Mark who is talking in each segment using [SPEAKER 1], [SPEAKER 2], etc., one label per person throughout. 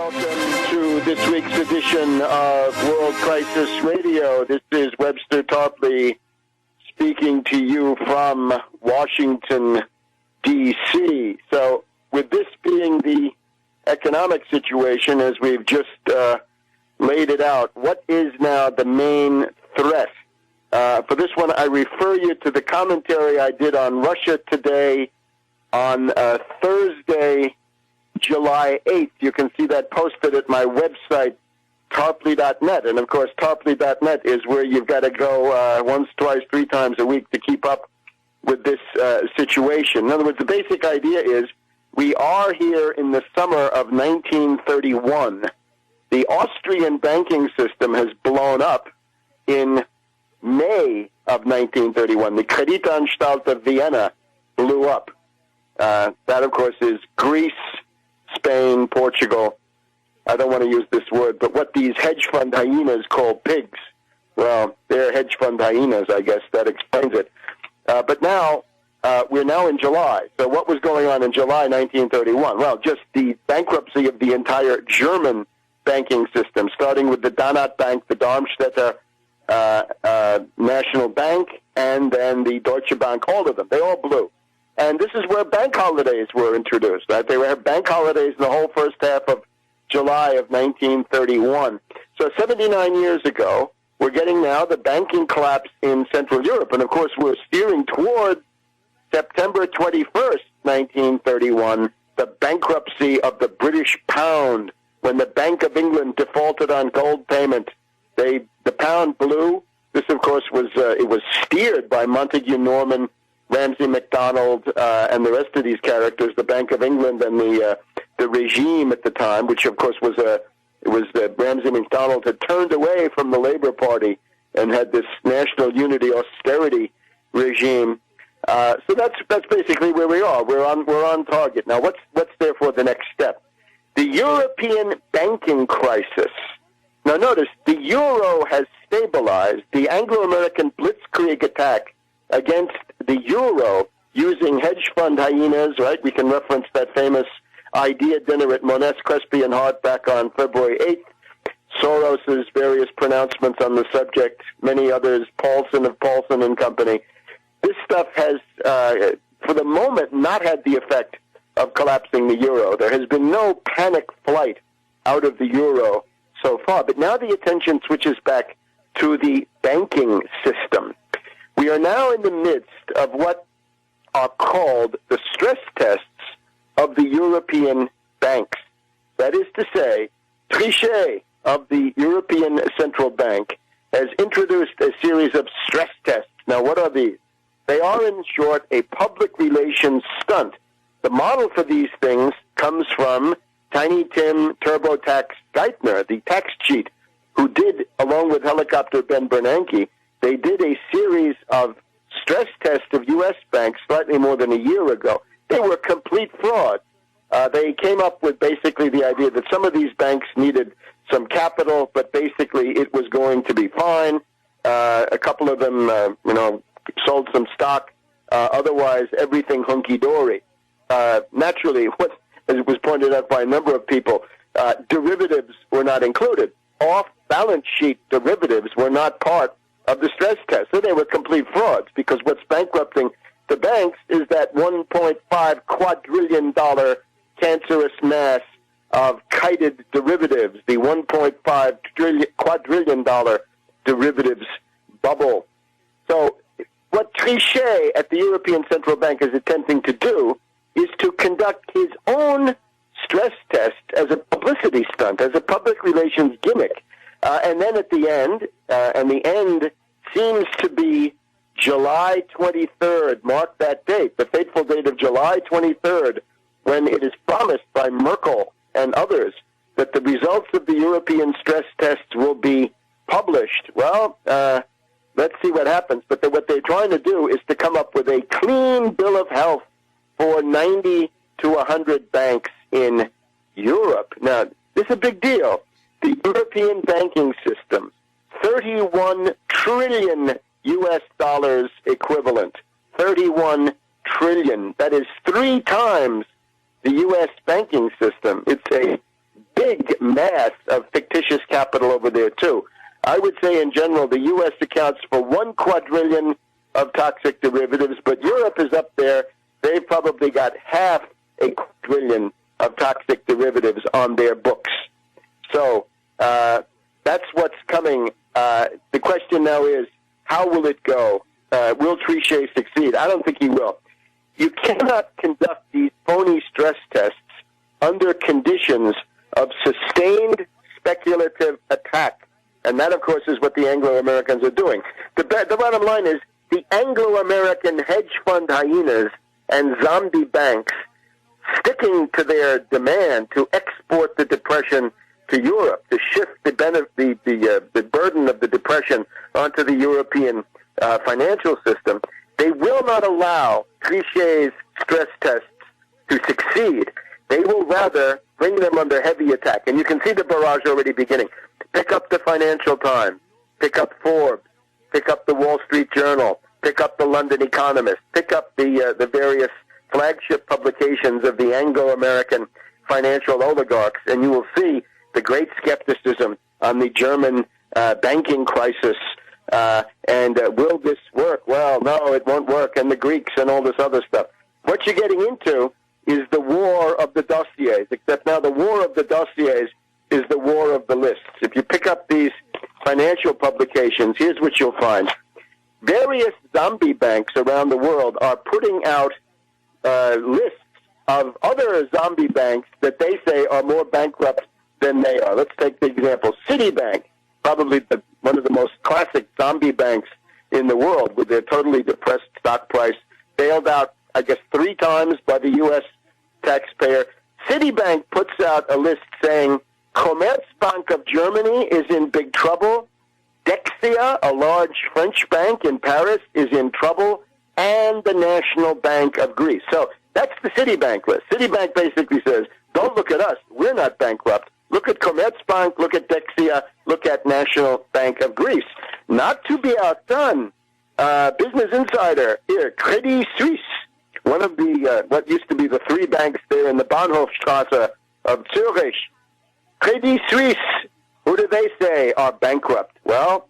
[SPEAKER 1] welcome to this week's edition of World Crisis Radio. This is Webster Tarpley speaking to you from Washington, D.C. So, with this being the economic situation, as we've just laid it out, what is now the main threat? For this one, I refer you to the commentary I did on Russia Today on Thursday, July 8th. You can see that posted at my website, tarpley.net. And, of course, tarpley.net is where you've got to go once, twice, three times a week to keep up with this situation. In other words, the basic idea is we are here in the summer of 1931. The Austrian banking system has blown up in May of 1931. The Kreditanstalt of Vienna blew up. That, of course, is Greece, Spain, Portugal. I don't want to use this word, but what these hedge fund hyenas call pigs. Well, they're hedge fund hyenas, I guess. That explains it. But now, we're now in July. So what was going on in July 1931? Well, just the bankruptcy of the entire German banking system, starting with the Donat Bank, the Darmstädter National Bank, and then the Deutsche Bank, all of them. They all blew. And this is where bank holidays were introduced. Right? They were bank holidays in the whole first half of July of 1931. So 79 years ago, we're getting now the banking collapse in Central Europe. And, of course, we're steering toward September 21st, 1931, the bankruptcy of the British pound, when the Bank of England defaulted on gold payment. The pound blew. This, of course, was steered by Montague Norman, Ramsay MacDonald, and the rest of these characters, the Bank of England and the regime at the time, which of course was Ramsay MacDonald had turned away from the Labour Party and had this national unity austerity regime. So that's basically where we are. We're on target now. What's therefore the next step? The European banking crisis. Now notice the euro has stabilized. The Anglo-American blitzkrieg attack against the euro using hedge fund hyenas, right? We can reference that famous idea dinner at Moness, Crespi, and Hart back on February 8th. Soros's various pronouncements on the subject, many others, Paulson of Paulson and Company. This stuff has, for the moment, not had the effect of collapsing the euro. There has been no panic flight out of the euro so far. But now the attention switches back to the banking system. We are now in the midst of what are called the stress tests of the European banks. That is to say, Trichet of the European Central Bank has introduced a series of stress tests. Now, what are these? They are, in short, a public relations stunt. The model for these things comes from Tiny Tim TurboTax Geithner, the tax cheat, who did, along with Helicopter Ben Bernanke, they did a series of stress tests of U.S. banks slightly more than a year ago. They were complete frauds. They came up with basically the idea that some of these banks needed some capital, but basically it was going to be fine. A couple of them, sold some stock. Otherwise, everything hunky-dory. Naturally, as it was pointed out by a number of people, derivatives were not included. Off-balance sheet derivatives were not part of the stress test. So they were complete frauds, because what's bankrupting the banks is that $1.5 quadrillion cancerous mass of kited derivatives, the $1.5 quadrillion derivatives bubble. So what Trichet at the European Central Bank is attempting to do is to conduct his own stress test as a publicity stunt, as a public relations gimmick. And then at the end, and the end seems to be July 23rd, mark that date, the fateful date of July 23rd, when it is promised by Merkel and others that the results of the European stress tests will be published. Well, let's see what happens. But what they're trying to do is to come up with a clean bill of health for 90 to 100 banks in Europe. Now, this is a big deal. The European banking system, 31 trillion U.S. dollars equivalent, 31 trillion. That is 3 times the U.S. banking system. It's a big mass of fictitious capital over there, too. I would say, in general, the U.S. accounts for 1 quadrillion of toxic derivatives, but Europe is up there. They've probably got half a quadrillion of toxic derivatives on their books. So that's what's coming. The question now is, how will it go? Will Trichet succeed? I don't think he will. You cannot conduct these phony stress tests under conditions of sustained speculative attack. And that, of course, is what the Anglo-Americans are doing. The bottom line is the Anglo-American hedge fund hyenas and zombie banks sticking to their demand to export the depression to Europe, to shift the burden of the depression onto the European financial system. They will not allow Trichet's stress tests to succeed. They will rather bring them under heavy attack. And you can see the barrage already beginning. Pick up the Financial Times, pick up Forbes, pick up the Wall Street Journal, pick up the London Economist, pick up the various flagship publications of the Anglo-American financial oligarchs, and you will see the great skepticism on the German banking crisis. And will this work? Well, no, it won't work. And the Greeks and all this other stuff. What you're getting into is the war of the dossiers, except now the war of the dossiers is the war of the lists. If you pick up these financial publications, here's what you'll find. Various zombie banks around the world are putting out lists of other zombie banks that they say are more bankrupt than they are. Let's take the example. Citibank, probably one of the most classic zombie banks in the world with their totally depressed stock price, bailed out, I guess, 3 times by the U.S. taxpayer. Citibank puts out a list saying Commerzbank of Germany is in big trouble, Dexia, a large French bank in Paris, is in trouble, and the National Bank of Greece. So that's the Citibank list. Citibank basically says, don't look at us. We're not bankrupt. Look at Commerzbank, look at Dexia, look at National Bank of Greece. Not to be outdone, Business Insider, here, Credit Suisse, one of the, what used to be the 3 banks there in the Bahnhofstrasse of Zurich. Credit Suisse, who do they say are bankrupt? Well,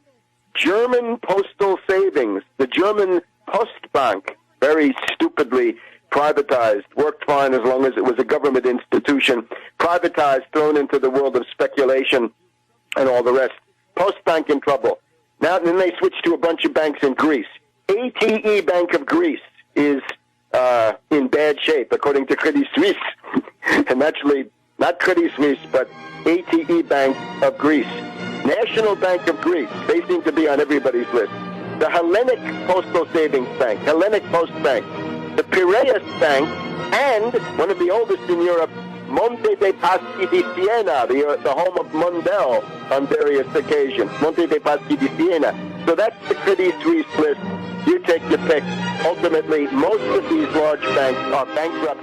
[SPEAKER 1] German Postal Savings, the German Postbank, very stupidly privatized, worked fine as long as it was a government institution, privatized, thrown into the world of speculation and all the rest. Postbank in trouble. Now, then they switched to a bunch of banks in Greece. ATE Bank of Greece is in bad shape, according to Credit Suisse. And actually, not Credit Suisse, but ATE Bank of Greece. National Bank of Greece, they seem to be on everybody's list. The Hellenic Postal Savings Bank, Hellenic Post Bank, the Piraeus Bank, and one of the oldest in Europe, Monte dei Paschi di Siena, the home of Mundell on various occasions. Monte dei Paschi di Siena. So that's the Credit Suisse list. You take your pick. Ultimately, most of these large banks are bankrupt